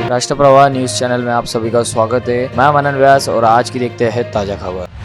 राष्ट्रप्रवाह news channel में आप सभी का स्वागत है। मैं मनन व्यास और आज की देखते हैं ताजा खबर।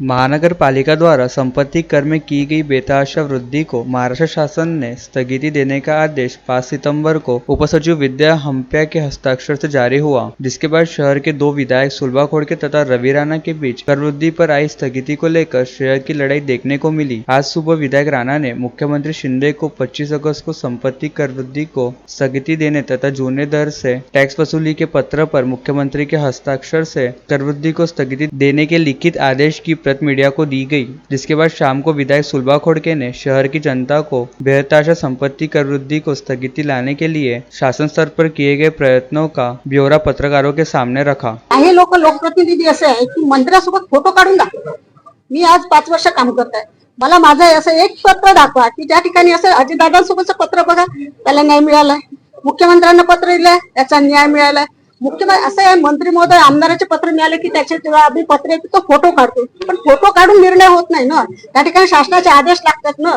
महानगर पालिका द्वारा संपत्ति कर में की गई बेतहाशा वृद्धि को महाराष्ट्र शासन ने स्थगिति देने का आदेश 5 सितंबर को उपसचिव विद्या हम्प्या के हस्ताक्षर से जारी हुआ, जिसके बाद शहर के दो विधायक सुलभा खोड़के तथा रवि राणा के बीच कर वृद्धि पर आई स्थगिति को लेकर शहर की लड़ाई देखने को मिली। आज सुबह विधायक राणा ने मुख्यमंत्री शिंदे को 25 अगस्त को संपत्ति कर वृद्धि को स्थगिति देने तथा जूने दर से टैक्स वसूली के पत्र पर मुख्यमंत्री के हस्ताक्षर से कर वृद्धि को स्थगिति देने के लिखित आदेश की प्रत मीडिया को दी गई, जिसके बाद शाम को विधायक सुलभा खोड़के ने शहर की जनता को बेतहाशा संपत्ति कर वृद्धि को स्थगिति लाने के लिए शासन स्तर पर किए गए प्रयत्नों का ब्यौरा पत्रकारों के सामने रखा। काही लोक लोकप्रतिनिधी असे आहे की मंत्र्यासोबत फोटो काढून दाखवतात। मी आज 5 वर्ष काम करत आहे, मला माझं असं एक पत्र दाखवा की त्या ठिकाणी असं अजितदादांसोबतचं पत्र बघा, त्याला न्याय मिळालाय, मुख्यमंत्र्यांना पत्र दिलंय त्याचा न्याय मिळालाय, मुख्यमंत्री असं आहे मंत्री महोदय आमदाराचे पत्र मिळाले की त्याचे जेव्हा आम्ही पत्र येते तो फोटो काढतो, पण फोटो काढून निर्णय होत नाही ना, त्या ठिकाणी शासनाचे आदेश लागतात ना,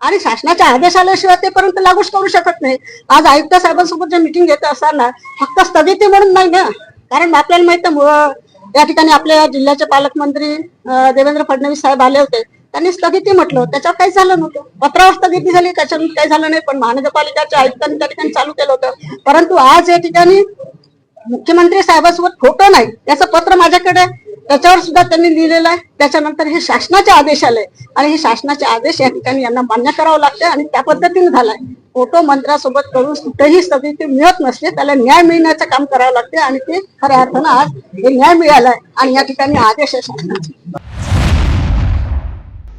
आणि शासनाच्या आदेश आल्याशिवाय ते पर्यंत लागूच करू शकत नाही। आज आयुक्त साहेबांसोबत जे मीटिंग घेत असताना फक्त स्थगिती म्हणून नाही ना, कारण आपल्याला माहित आहे या ठिकाणी आपल्या जिल्ह्याचे पालकमंत्री देवेंद्र फडणवीस साहेब आले होते, त्यांनी स्थगिती म्हटलं, त्याच्यावर काही झालं नव्हतं, पत्रावर स्थगिती झाली, त्याच्यावर काही झालं नाही, पण महानगरपालिकेच्या आयुक्तांनी त्या ठिकाणी चालू केलं होतं। परंतु आज या ठिकाणी मुख्यमंत्री साहेबांसोबत फोटो नाही, त्याचं पत्र माझ्याकडे, त्याच्यावर सुद्धा त्यांनी लिहिलेलं आहे। त्याच्यानंतर हे शासनाचे आदेश आले आणि हे शासनाचे आदेश या ठिकाणी यांना मान्य करावं लागते आणि त्या पद्धतीने झालाय। फोटो मंत्र्यासोबत करून कुठेही स्थगिती मिळत नसते, त्याला न्याय मिळण्याचं काम करावं लागते आणि ते खऱ्या अर्थानं आज हे न्याय मिळालाय आणि या ठिकाणी आदेश आहे शासनाचे।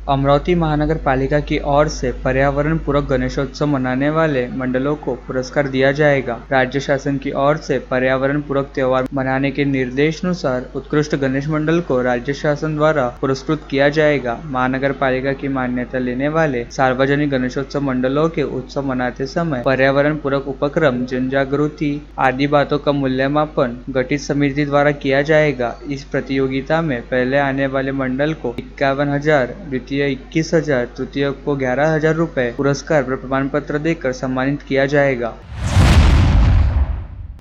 अमरावती महानगर पालिका की ओर से पर्यावरण पूरक गणेशोत्सव मनाने वाले मंडलों को पुरस्कार दिया जाएगा। राज्य शासन की ओर से पर्यावरण पूरक त्योहार मनाने के निर्देशानुसार उत्कृष्ट गणेश मंडल को राज्य शासन द्वारा पुरस्कृत किया जाएगा। महानगर पालिका की मान्यता लेने वाले सार्वजनिक गणेशोत्सव मंडलों के उत्सव मनाते समय पर्यावरण पूरक उपक्रम, जन जागृति आदि बातों का मूल्यमापन गठित समिति द्वारा किया जाएगा। इस प्रतियोगिता में पहले आने वाले मंडल को 51,000, द्वितीय 21,000, तृतीय को 11,000 रुपए पुरस्कार प्रमाण पत्र देकर सम्मानित किया जाएगा।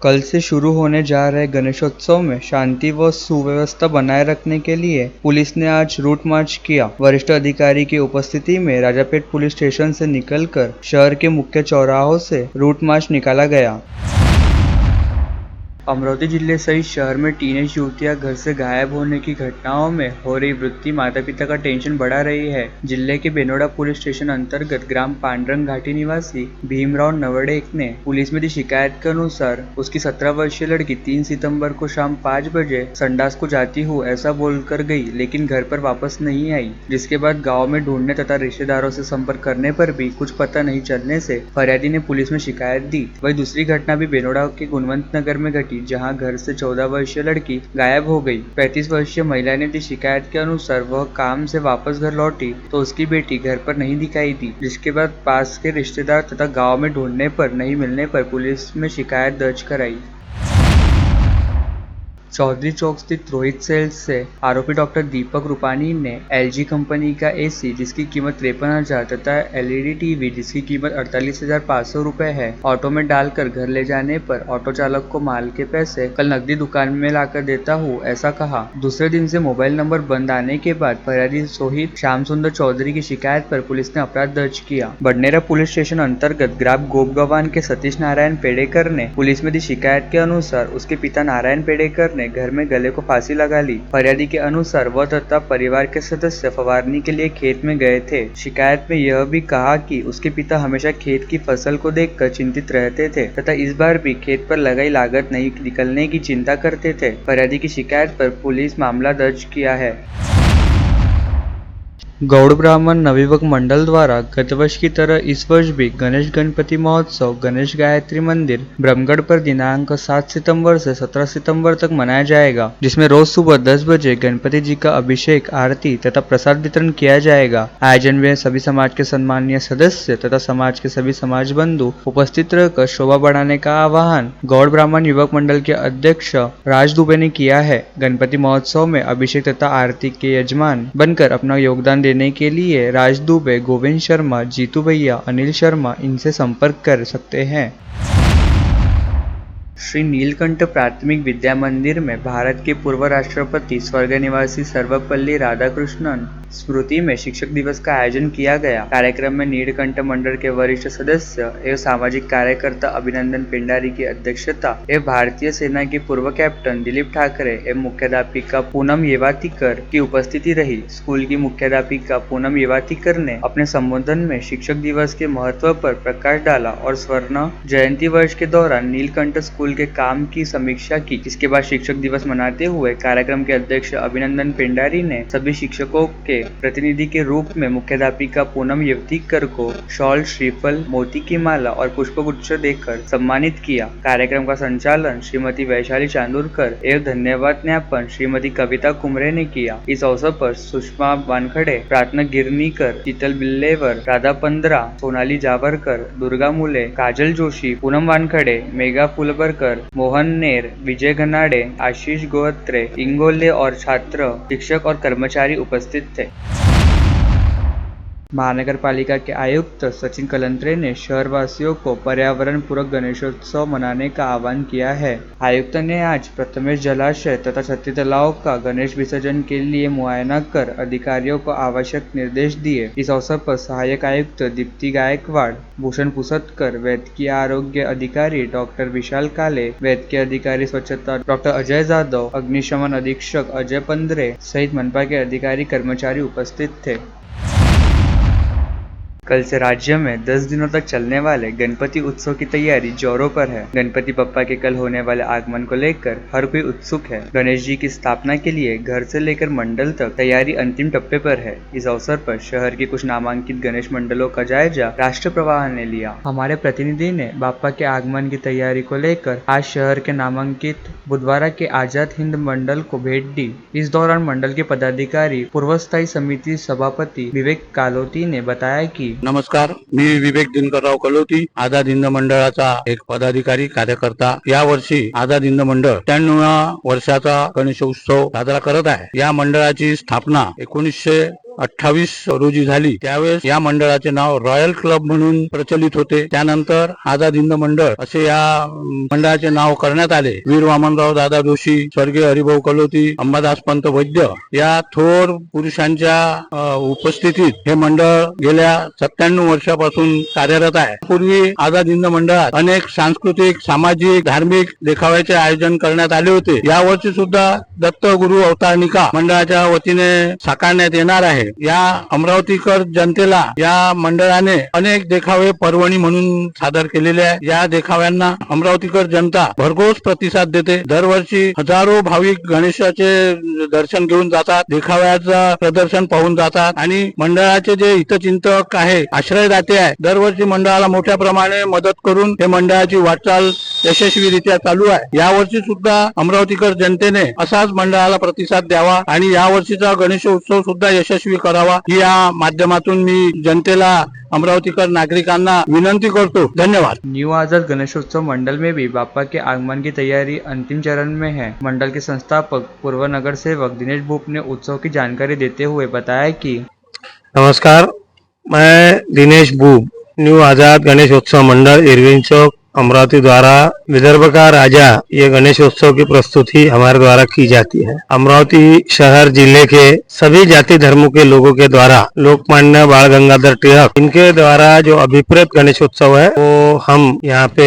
कल से शुरू होने जा रहे गणेशोत्सव में शांति व सुव्यवस्था बनाए रखने के लिए पुलिस ने आज रूट मार्च किया। वरिष्ठ अधिकारी की उपस्थिति में राजापेट पुलिस स्टेशन से निकलकर शहर के मुख्य चौराहों से रूट मार्च निकाला गया। अमरावती जिले सहित शहर में टीनेज युवतियां घर से गायब होने की घटनाओं में हो रही वृद्धि माता पिता का टेंशन बढ़ा रही है। जिले के बेनोड़ा पुलिस स्टेशन अंतर्गत ग्राम पांडरंग घाटी निवासी भीमराव नवड़े ने पुलिस में दी शिकायत के अनुसार उसकी 17 वर्षीय लड़की 3 सितंबर को शाम 5 बजे संडास को जाती हूँ ऐसा बोलकर गई, लेकिन घर पर वापस नहीं आई। जिसके बाद गाँव में ढूंढने तथा रिश्तेदारों से संपर्क करने पर भी कुछ पता नहीं चलने से फरियादी ने पुलिस में शिकायत दी। वही दूसरी घटना भी बेनोड़ा के गुणवंत नगर में घटी, जहां घर से 14 वर्षीय लड़की गायब हो गई। 35 वर्षीय महिला ने दी शिकायत के अनुसार वह काम से वापस घर लौटी तो उसकी बेटी घर पर नहीं दिखाई दी, जिसके बाद पास के रिश्तेदार तथा गांव में ढूंढने पर नहीं मिलने पर पुलिस में शिकायत दर्ज कराई। चौधरी चौक स्थित रोहित सेल्स से आरोपी डॉक्टर दीपक रूपानी ने एलजी कंपनी का एसी जिसकी कीमत 53,000 तथा एलईडी टीवी जिसकी कीमत 48,500 रुपए है ऑटो में डालकर घर ले जाने पर ऑटो चालक को माल के पैसे कल नकदी दुकान में लाकर देता हूँ ऐसा कहा। दूसरे दिन से मोबाइल नंबर बंद आने के बाद फरियादी सोहित श्याम सुंदर चौधरी की शिकायत पर पुलिस ने अपराध दर्ज किया। बडनेरा पुलिस स्टेशन अंतर्गत ग्राम गोपगवान के सतीश नारायण पेड़ेकर ने पुलिस में दी शिकायत के अनुसार उसके पिता नारायण पेड़ेकर ने घर में गले को फांसी लगा ली। फरियादी के अनुसार वह तथा परिवार के सदस्य फवारनी के लिए खेत में गए थे। शिकायत में यह भी कहा कि उसके पिता हमेशा खेत की फसल को देखकर चिंतित रहते थे तथा इस बार भी खेत पर लगाई लागत नहीं निकलने की चिंता करते थे। फरियादी की शिकायत पर पुलिस मामला दर्ज किया है। गौड़ ब्राह्मण नवयुवक मंडल द्वारा गत वर्ष की तरह इस वर्ष भी गणेश गणपति महोत्सव गणेश गायत्री मंदिर ब्रह्मगढ़ पर दिनांक 7 सितंबर से 17 सितंबर तक मनाया जाएगा, जिसमें रोज सुबह 10 बजे गणपति जी का अभिषेक, आरती तथा प्रसाद वितरण किया जाएगा। आयोजन में सभी समाज के सम्मानीय सदस्य तथा समाज के सभी समाज बंधु उपस्थित रहकर शोभा बढ़ाने का आह्वान गौड़ ब्राह्मण युवक मंडल के अध्यक्ष राज दुबे ने किया है। गणपति महोत्सव में अभिषेक तथा आरती के यजमान बनकर अपना योगदान देने के लिए राज दुबे, गोविंद शर्मा, जीतू भैया, अनिल शर्मा इनसे संपर्क कर सकते हैं। श्री नीलकंठ प्राथमिक विद्या मंदिर में भारत के पूर्व राष्ट्रपति स्वर्गीय निवासी सर्वपल्ली राधाकृष्णन स्मृति में शिक्षक दिवस का आयोजन किया गया। कार्यक्रम में नीलकंठ मंडल के वरिष्ठ सदस्य एवं सामाजिक कार्यकर्ता अभिनंदन पेंडारी की अध्यक्षता एवं भारतीय सेना के पूर्व कैप्टन दिलीप ठाकरे एवं मुख्याध्यापिका पूनम येवातीकर की उपस्थिति रही। स्कूल की मुख्याध्यापिका पूनम येवातीकर ने अपने संबोधन में शिक्षक दिवस के महत्व पर प्रकाश डाला और स्वर्ण जयंती वर्ष के दौरान नीलकंठ स्कूल के काम की समीक्षा की। इसके बाद शिक्षक दिवस मनाते हुए कार्यक्रम के अध्यक्ष अभिनंदन पेंडारी ने सभी शिक्षकों के प्रतिनिधि के रूप में मुख्याध्यापिका पूनम येवातीकर को शॉल, श्रीफल, मोती की माला और पुष्पगुच्छ देकर सम्मानित किया। कार्यक्रम का संचालन श्रीमती वैशाली चांदूरकर एवं धन्यवाद ज्ञापन श्रीमती कविता कुमरे ने किया। इस अवसर पर सुषमा वानखड़े, प्रार्थना गिरनीकर, शीतल बिल्लेवर, राधा पंद्रा, सोनाली जावरकर, दुर्गा मुले, काजल जोशी, पूनम वानखड़े, मेघा फुलबरकर, मोहन नेर, विजय घनाडे, आशीष गोहत्रे, इंगोले और छात्र, शिक्षक और कर्मचारी उपस्थित थे। महानगर पालिका के आयुक्त सचिन कलंत्रे ने शहरवासियों को पर्यावरण पूरक गणेशोत्सव मनाने का आह्वान किया है। आयुक्त ने आज प्रथमेश जलाशय तथा छत्ती तालाब का गणेश विसर्जन के लिए मुआयना कर अधिकारियों को आवश्यक निर्देश दिए। इस अवसर पर सहायक आयुक्त दीप्ति गायकवाड़, भूषण पुसतकर, वैद्यकीय आरोग्य अधिकारी डॉक्टर विशाल काले, वैद्यकीय अधिकारी स्वच्छता डॉक्टर अजय जादव, अग्निशमन अधीक्षक अजय पंद्रे सहित मनपा के अधिकारी कर्मचारी उपस्थित थे। कल से राज्य में 10 दिनों तक चलने वाले गणपति उत्सव की तैयारी जोरों पर है। गणपति बप्पा के कल होने वाले आगमन को लेकर हर कोई उत्सुक है। गणेश जी की स्थापना के लिए घर से लेकर मंडल तक तैयारी अंतिम टप्पे पर है। इस अवसर पर शहर के कुछ नामांकित गणेश मंडलों का जायजा राष्ट्र प्रवाह ने लिया। हमारे प्रतिनिधि ने बाप्पा के आगमन की तैयारी को लेकर आज शहर के नामांकित बुधवारा के आजाद हिंद मंडल को भेंट दी। इस दौरान मंडल के पदाधिकारी पूर्व स्थायी समिति सभापति विवेक कालोती ने बताया कि नमस्कार, मी विवेक दिनकरराव कलोती, आझाद हिंद मंडळाचा एक पदाधिकारी कार्यकर्ता। या वर्षी आझाद हिंद मंडळ 93व्या वर्षाचा गणेशोत्सव साजरा करत आहे। या मंडळाची स्थापना 1928 रोजी झाली। त्यावेळेस या मंडळाचे नाव रॉयल क्लब म्हणून प्रचलित होते। त्यानंतर आझाद हिंद मंडळ असे या मंडळाचे नाव करण्यात आले। वीर वामनराव दादा जोशी, स्वर्गीय हरिभाऊ कलोती, अंबादास पंत वैद्य या थोर पुरुषांच्या उपस्थितीत हे मंडळ गेल्या 97 वर्षापासून कार्यरत आहे। पूर्वी आझाद हिंद मंडळात अनेक सांस्कृतिक, सामाजिक, धार्मिक देखाव्याचे आयोजन करण्यात आले होते। या वर्षी सुद्धा दत्त गुरु अवतारणिका मंडळाच्या वतीने साकारण्यात येणार आहे। या अमरावतीकर जनतेला या मंडळाने अनेक देखावे पर्वणी म्हणून सादर केलेले आहे। या देखाव्यांना अमरावतीकर जनता भरघोस प्रतिसाद देते। दरवर्षी हजारो भाविक गणेशाचे दर्शन घेऊन जातात, देखाव्याचं प्रदर्शन पाहून जातात आणि मंडळाचे जे हितचिंतक आहे, आश्रयदाते आहे, दरवर्षी मंडळाला मोठ्या प्रमाणे मदत करून हे मंडळाची वाटचाल यशस्वीरित्या चालू आहे। यावर्षी सुद्धा अमरावतीकर जनतेने असाच मंडळाला प्रतिसाद द्यावा आणि यावर्षीचा गणेशोत्सव सुद्धा यशस्वी करावा ही या माध्यमातून मी जनतेला, अमरावतीकर नागरिकांना विनंती करतो। धन्यवाद। न्यू आजाद गणेशोत्सव मंडल में भी बाप्पा के आगमन की तैयारी अंतिम चरण में है। मंडल के संस्थापक पूर्व नगर सेवक दिनेश भूप ने उत्सव की जानकारी देते हुए बताया कि नमस्कार, मैं दिनेश भूप, न्यू आजाद गणेशोत्सव मंडल इरविन चौक अमरावती द्वारा विदर्भ का राजा ये गणेशोत्सव की प्रस्तुति हमारे द्वारा की जाती है। अमरावती शहर जिले के सभी जाति धर्मों के लोगों के द्वारा लोकमान्य बाल गंगाधर टिळक इनके द्वारा जो अभिप्रेत गणेशोत्सव है वो हम यहाँ पे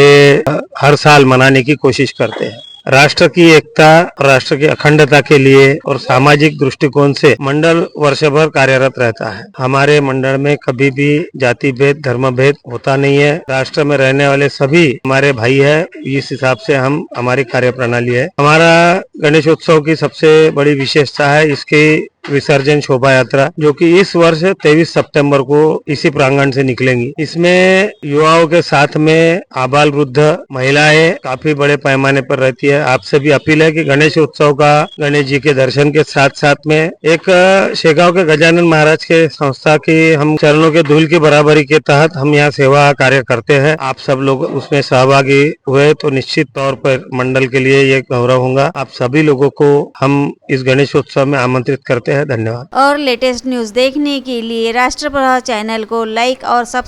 हर साल मनाने की कोशिश करते हैं। राष्ट्र की एकता, राष्ट्र की अखंडता के लिए और सामाजिक दृष्टिकोण से मंडल वर्षभर कार्यरत रहता है। हमारे मंडल में कभी भी जाति भेद, धर्म भेद होता नहीं है। राष्ट्र में रहने वाले सभी हमारे भाई है। इस हिसाब से हमारी कार्य प्रणाली है। हमारा गणेशोत्सव की सबसे बड़ी विशेषता है इसकी विसर्जन शोभा यात्रा, जो कि इस वर्ष 23 सितंबर को इसी प्रांगण से निकलेंगी। इसमें युवाओं के साथ में आबाल वृद्ध महिलाएं काफी बड़े पैमाने पर रहती है। आपसे भी अपील है कि गणेश उत्सव का गणेश जी के दर्शन के साथ साथ में एक शेगांव के गजानन महाराज के संस्था की हम चरणों के धूल की बराबरी के तहत हम यहाँ सेवा कार्य करते हैं। आप सब लोग उसमें सहभागी हुए तो निश्चित तौर पर मंडल के लिए ये गौरव होगा। आप सभी लोगों को हम इस गणेश उत्सव में आमंत्रित करते हैं। धन्यवाद। और लेटेस्ट न्यूज देखने के लिए राष्ट्र प्रवाह चैनल को लाइक और सब्सक्राइब